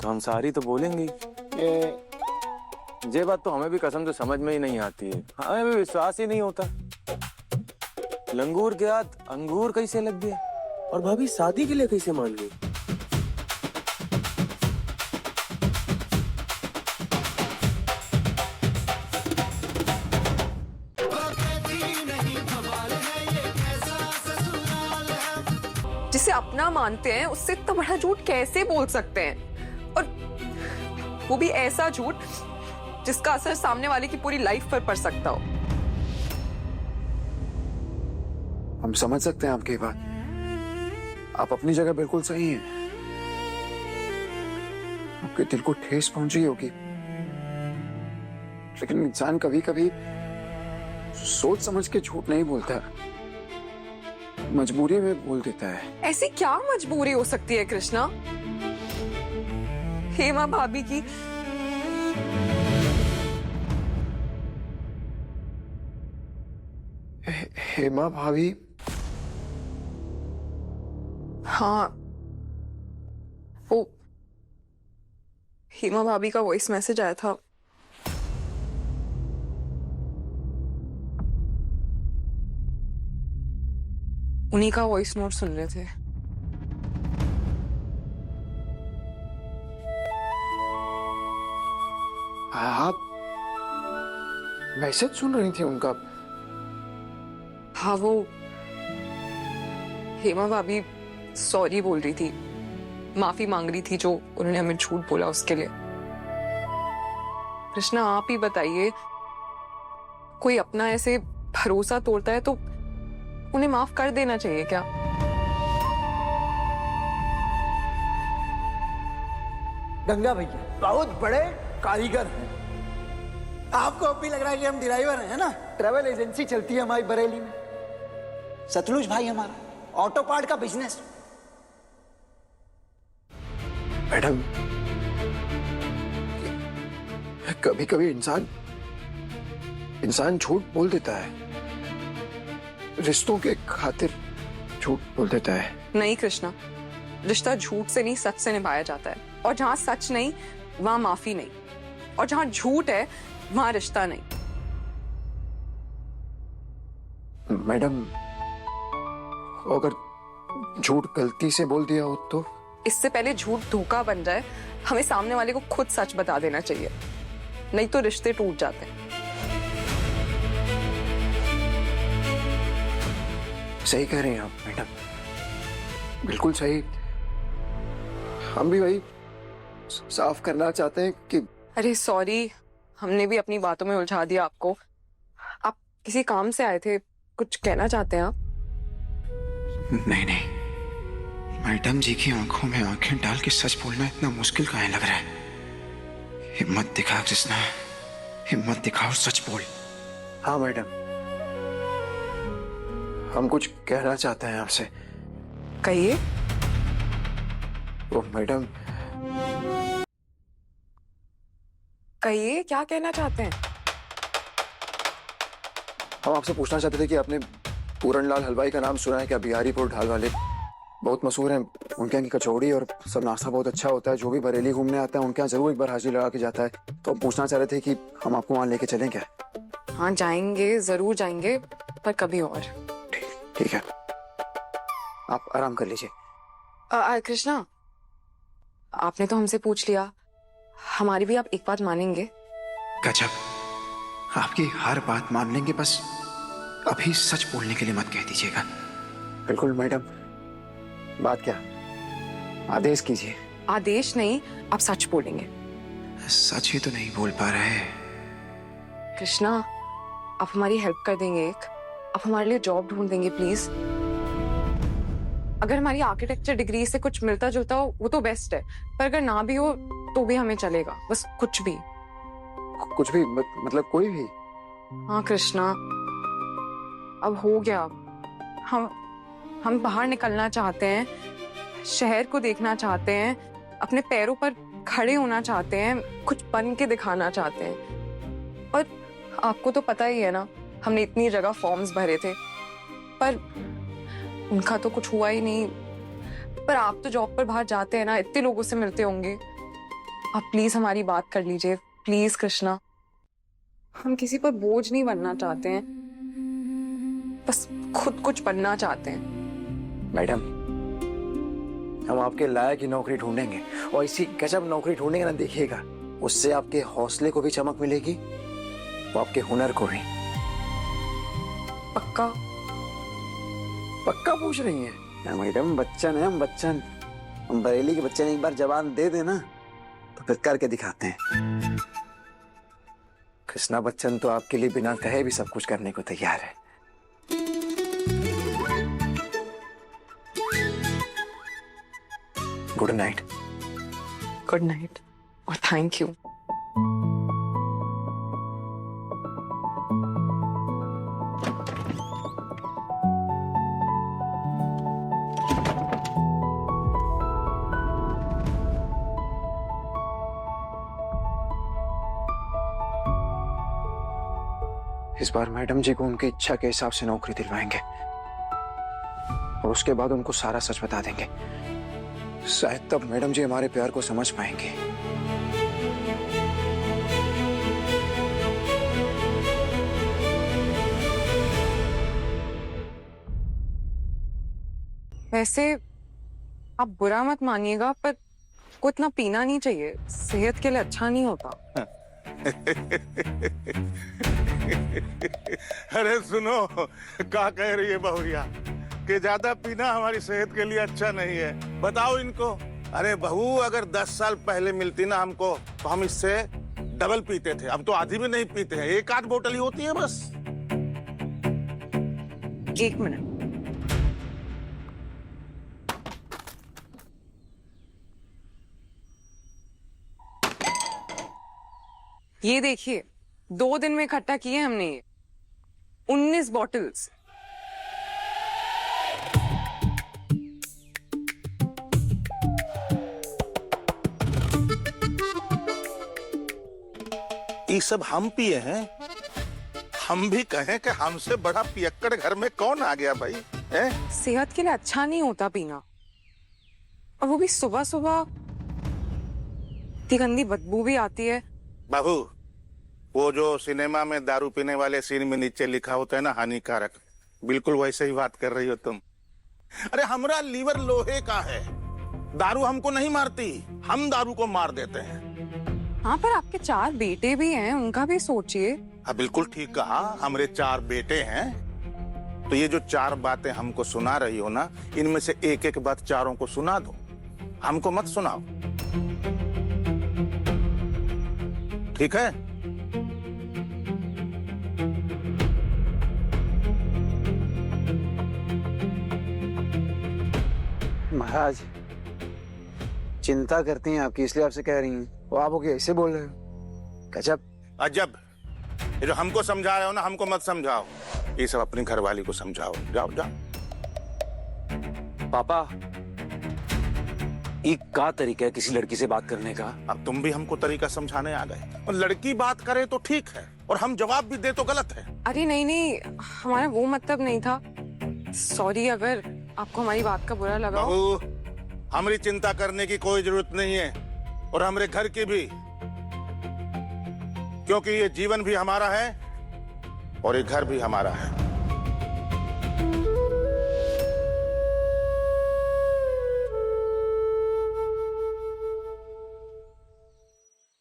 तो हम सारी तो बोलेंगे ये बात तो हमें भी कसम से समझ में ही नहीं आती है, हमें भी विश्वास ही नहीं होता। लंगूर के हाथ अंगूर कैसे लग गया और भाभी शादी के लिए कैसे मान गई? जिसे अपना मानते हैं उससे इतना बड़ा झूठ कैसे बोल सकते हैं, और वो भी ऐसा झूठ जिसका असर सामने वाले की पूरी लाइफ पर पड़ सकता हो। हम समझ सकते हैं आपकी बात, आप अपनी जगह बिल्कुल सही हैं। आपके दिल को ठेस पहुंची होगी, लेकिन इंसान कभी कभी सोच समझ के झूठ नहीं बोलता, मजबूरी में बोल देता है। ऐसी क्या मजबूरी हो सकती है कृष्णा? हेमा भाभी की हेमा भाभी? हाँ, वो हेमा भाभी का वॉइस मैसेज आया था। उन्हीं का वॉइस नोट सुन रहे थे। आप मैसेज सुन रही थी उनका? हाँ, वो हेमा भाभी सॉरी बोल रही थी, माफी मांग रही थी जो उन्होंने हमें झूठ बोला उसके लिए। कृष्णा आप ही बताइए, कोई अपना ऐसे भरोसा तोड़ता है तो उन्हें माफ कर देना चाहिए क्या? गंगा भैया बहुत बड़े कारीगर हैं। आपको अब भी लग रहा है कि हम ड्राइवर हैं, है ना? ट्रैवल एजेंसी चलती है हमारी बरेली में। सतलुज भाई हमारा ऑटो पार्ट का बिजनेस। मैडम, कभी कभी इंसान झूठ बोल देता है, रिश्तों के खातिर झूठ बोल देता है। नहीं कृष्णा, रिश्ता झूठ से नहीं सच से निभाया जाता है, और जहां सच नहीं वहां माफी नहीं, और जहां झूठ है वहां रिश्ता नहीं। मैडम, अगर झूठ गलती से बोल दिया हो तो? इससे पहले झूठ धोखा बन जाए हमें सामने वाले को खुद सच बता देना चाहिए, नहीं तो रिश्ते टूट जाते हैं। सही कह रहे हैं आप मैडम, बिल्कुल सही। हम भी वही साफ करना चाहते हैं कि अरे सॉरी, हमने भी अपनी बातों में उलझा दिया आपको। आप किसी काम से आए थे, कुछ कहना चाहते हैं आप? नहीं नहीं मैडम जी की आंखों में आंखें डाल के सच बोलना इतना मुश्किल काहे लग रहा है? हिम्मत दिखा कृष्णा, हिम्मत दिखा और सच बोल। हाँ मैडम, हम कुछ कहना चाहते हैं आपसे। कहिए। वो मैडम, कहिए, क्या कहना चाहते हैं? हम आपसे पूछना चाहते थे कि आपने पूरनलाल हलवाई का नाम सुना है क्या? बिहारीपुर ढाल वाले बहुत मशहूर हैं, उनके यहाँ की कचौड़ी और सब नाश्ता बहुत अच्छा होता है। जो भी बरेली घूमने आता है उनके यहाँ जरूर एक बार हाजिरी लगा के जाता है। तो हम पूछना चाह रहे थे कि हम आपको वहाँ लेके चलें क्या? हाँ जाएंगे, जरूर जाएंगे, पर कभी और। ठीक है, आप आराम कर लीजिए। कृष्णा, आपने तो हमसे पूछ लिया, हमारी भी आप एक बात मानेंगे? गजब, आपकी हर बात मान लेंगे, बस अभी सच बोलने के लिए मत कह दीजिएगा। बिल्कुल मैडम, बात क्या? आदेश कीजिए। आदेश नहीं, आप सच बोलेंगे। सच ही तो नहीं बोल पा रहे। कृष्णा, आप हमारी हेल्प कर देंगे एक? आप हमारे लिए जॉब ढूंढ देंगे प्लीज? अगर हमारी आर्किटेक्चर डिग्री से कुछ मिलता जुलता हो वो तो बेस्ट है, पर अगर ना भी हो तो भी हमें चलेगा, बस कुछ भी। कुछ भी मतलब कोई भी? हाँ कृष्णा, अब हो गया। हम बाहर निकलना चाहते हैं, शहर को देखना चाहते हैं, अपने पैरों पर खड़े होना चाहते हैं, कुछ बन के दिखाना चाहते हैं। और आपको तो पता ही है ना, हमने इतनी जगह फॉर्म्स भरे थे पर उनका तो कुछ हुआ ही नहीं। पर आप तो जॉब पर बाहर जाते हैं ना, इतने लोगों से मिलते होंगे, आप प्लीज हमारी बात कर लीजिए, प्लीज कृष्णा। हम किसी पर बोझ नहीं बनना चाहते हैं, बस खुद कुछ बनना चाहते हैं। मैडम, हम आपके लायक ही नौकरी ढूंढेंगे और इसी गजब नौकरी ढूंढेंगे ना, देखिएगा उससे आपके हौसले को भी चमक मिलेगी और आपके हुनर को भी। पक्का? पक्का पूछ रही हैं मैडम? बच्चन है हम, बच्चन। हम बरेली के बच्चे ने एक बार जवान दे देना तो फिर करके दिखाते हैं। कृष्णा बच्चन तो आपके लिए बिना कहे भी सब कुछ करने को तैयार है। Good night. गुड नाइट और थैंक यू। इस बार मैडम जी को उनकी इच्छा के हिसाब से नौकरी दिलवाएंगे और उसके बाद उनको सारा सच बता देंगे। शायद तब मैडम जी हमारे प्यार को समझ पाएंगे। वैसे आप बुरा मत मानिएगा, पर को इतना पीना नहीं चाहिए, सेहत के लिए अच्छा नहीं होता। अरे सुनो, क्या कह रही है बहुरिया कि ज्यादा पीना हमारी सेहत के लिए अच्छा नहीं है। बताओ इनको। अरे बहू, अगर 10 साल पहले मिलती ना हमको तो हम इससे डबल पीते थे। अब तो आधी भी नहीं पीते हैं, 1 आध बोतल ही होती है बस। 1 मिनट। ये देखिए, 2 दिन में इकट्ठा किए हमने ये 19 बॉटल्स। ये सब हम पिए हैं? हम भी कहें कि हमसे बड़ा पियक्कड़ घर में कौन आ गया भाई? सेहत के लिए अच्छा नहीं होता पीना, और वो भी सुबह सुबह। इतनी गंदी बदबू भी आती है। बाबू, वो जो सिनेमा में दारू पीने वाले सीन में नीचे लिखा होता है ना, हानिकारक, बिल्कुल वैसे ही बात कर रही हो तुम। अरे हमारा लीवर लोहे का है, दारू हमको नहीं मारती, हम दारू को मार देते हैं। हाँ, पर आपके 4 बेटे भी हैं, उनका भी सोचिए। हाँ बिल्कुल ठीक कहा, हमारे 4 बेटे हैं। तो ये जो 4 बातें हमको सुना रही हो ना, इनमें से एक एक बात चारों को सुना दो, हमको मत सुनाओ, ठीक है? महाराज, चिंता करती हैं आपकी, इसलिए आपसे कह रही हैं। वो आप होके ऐसे बोल रहे हो? गजब। अजब। ये जो हमको समझा रहे हो ना, हमको मत समझाओ, ये सब अपनी घरवाली को समझाओ। जाओ जाओ। पापा, एक का तरीका है किसी लड़की से बात करने का? अब तुम भी हमको तरीका समझाने आ गए। और लड़की बात करे तो ठीक है, और हम जवाब भी दे तो गलत है। अरे नहीं नहीं, हमारा वो मतलब नहीं था। सॉरी अगर आपको हमारी बात का बुरा लगा हो। बहू, हमारी चिंता करने की कोई जरूरत नहीं है, और हमारे घर की भी, क्योंकि ये जीवन भी हमारा है और ये घर भी हमारा है।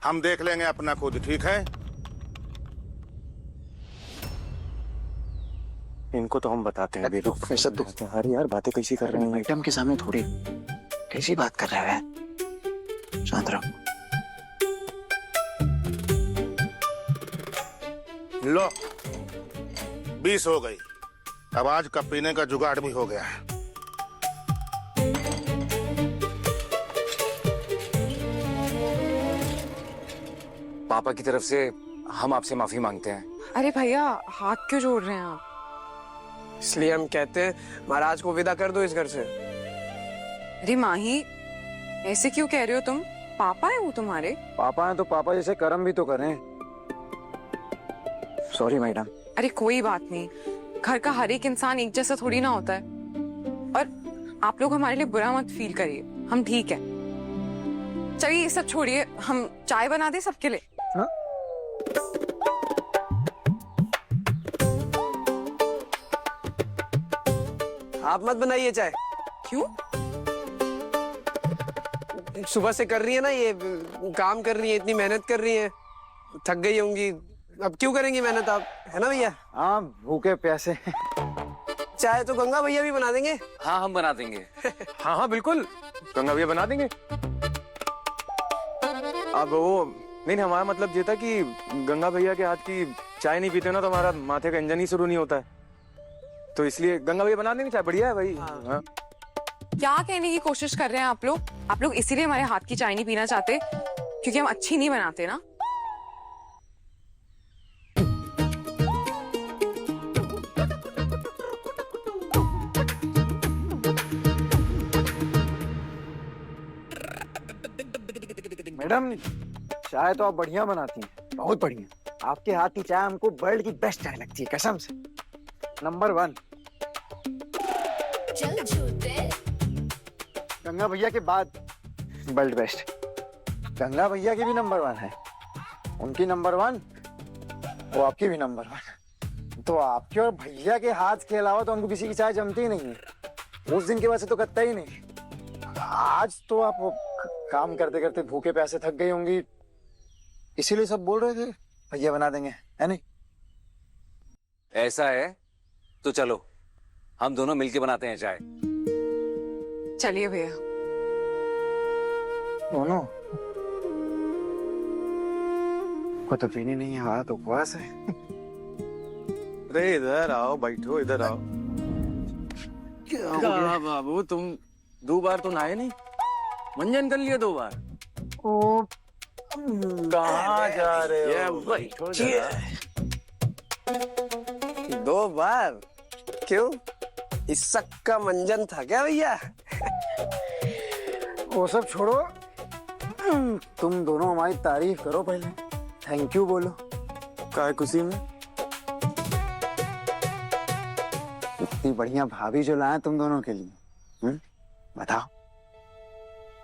हम देख लेंगे अपना खुद, ठीक है? इनको तो हम बताते हैं अभी। तो ऐसा तो अरे यार, बातें कैसी कर रहे हैं? मैडम के सामने थोड़ी कैसी बात कर रहे हैं? शांत रहो। लो, 20 हो गई। अब आज का पीने का जुगाड़ भी हो गया है। पापा की तरफ से हम आपसे माफी मांगते हैं। अरे भैया, हाथ क्यों जोड़ रहे हैं आप? इसलिए हम कहते हैं महाराज को विदा कर दो इस घर से। अरे माही, ऐसे क्यों कह रहे हो तुम? पापा है वो तुम्हारे। पापा हैं तो पापा जैसे कर्म भी तो करें। Sorry madam. अरे कोई बात नहीं, घर का हर एक इंसान एक जैसा थोड़ी ना होता है। और आप लोग हमारे लिए बुरा मत फील करिए, हम ठीक है। चलिए ये सब छोड़िए, हम चाय बना दें सबके लिए। हाँ? आप मत बनाइए चाय। क्यों? सुबह से कर रही है ना, ये काम कर रही है, इतनी मेहनत कर रही है, थक गई होंगी। अब क्यों करेंगी मेहनत आप, है ना भैया? हाँ भूखे प्यासे। चाय तो गंगा भैया भी बना देंगे। हाँ हम बना देंगे। हाँ हाँ बिल्कुल, गंगा भैया बना देंगे। अब वो नहीं, हमारा मतलब ये था कि गंगा भैया के हाथ की चाय नहीं पीते ना तो हमारा माथे का इंजन ही शुरू नहीं होता है, तो इसलिए गंगा भैया बना देंगे चाय। बढ़िया है भाई। हाँ। क्या कहने की कोशिश कर रहे हैं आप लोग? आप लोग इसीलिए हमारे हाथ की चाय नहीं पीना चाहते क्योंकि हम अच्छी नहीं बनाते ना? मैडम, चाय तो आप बढ़िया बनाती हैं, बहुत बढ़िया। आपके हाथ की चाय हमको वर्ल्ड की बेस्ट चाय लगती है, कसम से। नंबर 1। गंगा भैया के बाद वर्ल्ड बेस्ट। गंगा भैया की भी नंबर 1 है, उनकी नंबर 1, वो आपकी भी नंबर 1। तो आपके और भैया के हाथ के अलावा तो हमको किसी की चाय जमती ही नहीं है। उस दिन के बाद से तो कत्ता ही नहीं। आज तो आप काम करते करते भूखे प्यासे थक गई होंगी, इसीलिए सब बोल रहे थे भैया बना देंगे, है नहीं? ऐसा है तो चलो हम दोनों मिलके बनाते हैं चाय। चलिए भैया। दोनों को तो पीनी नहीं है, तो उपवास है। अरे इधर आओ, बैठो, इधर आओ। क्या बाबू, तुम 2 बार तो नहाए नहीं? मंजन कर लिए 2 बार? ओ कहाँ जा रहे हो? बैठो जरा। 2 बार? क्यों, इस शक का मंजन था क्या भैया? वो सब छोड़ो, तुम दोनों हमारी तारीफ करो पहले, थैंक यू बोलो। काय खुशी में? इतनी बढ़िया भाभी जो लाए तुम दोनों के लिए, बताओ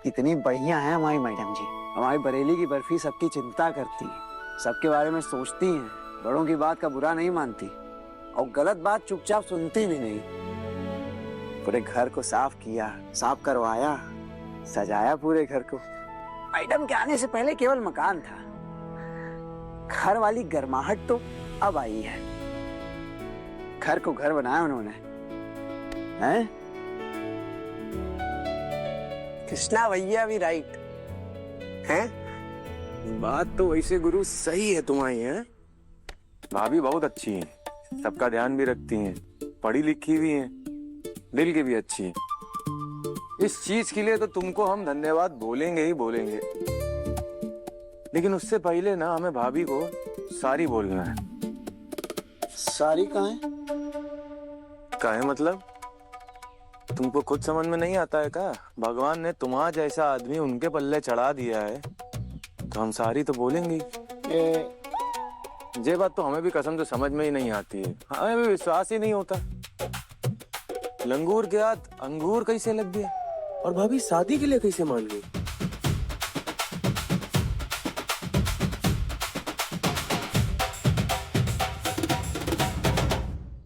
कितनी बढ़िया है हमारी मैडम जी। हमारी बरेली की बर्फी सबकी चिंता करती है, सबके बारे में सोचती हैं, बड़ों की बात का बुरा नहीं मानती और गलत बात चुपचाप सुनती भी नहीं। पूरे घर को साफ किया, साफ करवाया, सजाया पूरे घर को। मैडम के आने से पहले केवल मकान था, घर वाली गर्माहट तो अब आई है। घर को घर बनाया उन्होंने, हैं? कृष्णा भैया भी राइट हैं? बात तो वैसे गुरु सही है तुम्हारी, है? भाभी बहुत अच्छी है, सबका ध्यान भी रखती हैं, पढ़ी लिखी भी हैं, दिल की भी अच्छी है। इस चीज के लिए तो तुमको हम धन्यवाद बोलेंगे ही बोलेंगे, लेकिन उससे पहले ना हमें भाभी को सारी बोलना है। सारी कहाँ है? काहे मतलब? तुमको खुद समझ में नहीं आता है क्या? भगवान ने तुम्हारा जैसा आदमी उनके पल्ले चढ़ा दिया है तो हम सारी तो बोलेंगे। ये बात तो हमें भी कसम से समझ में ही नहीं आती है, हमें भी विश्वास ही नहीं होता। लंगूर के हाथ अंगूर कैसे लग गया और भाभी शादी के लिए कैसे मान गई?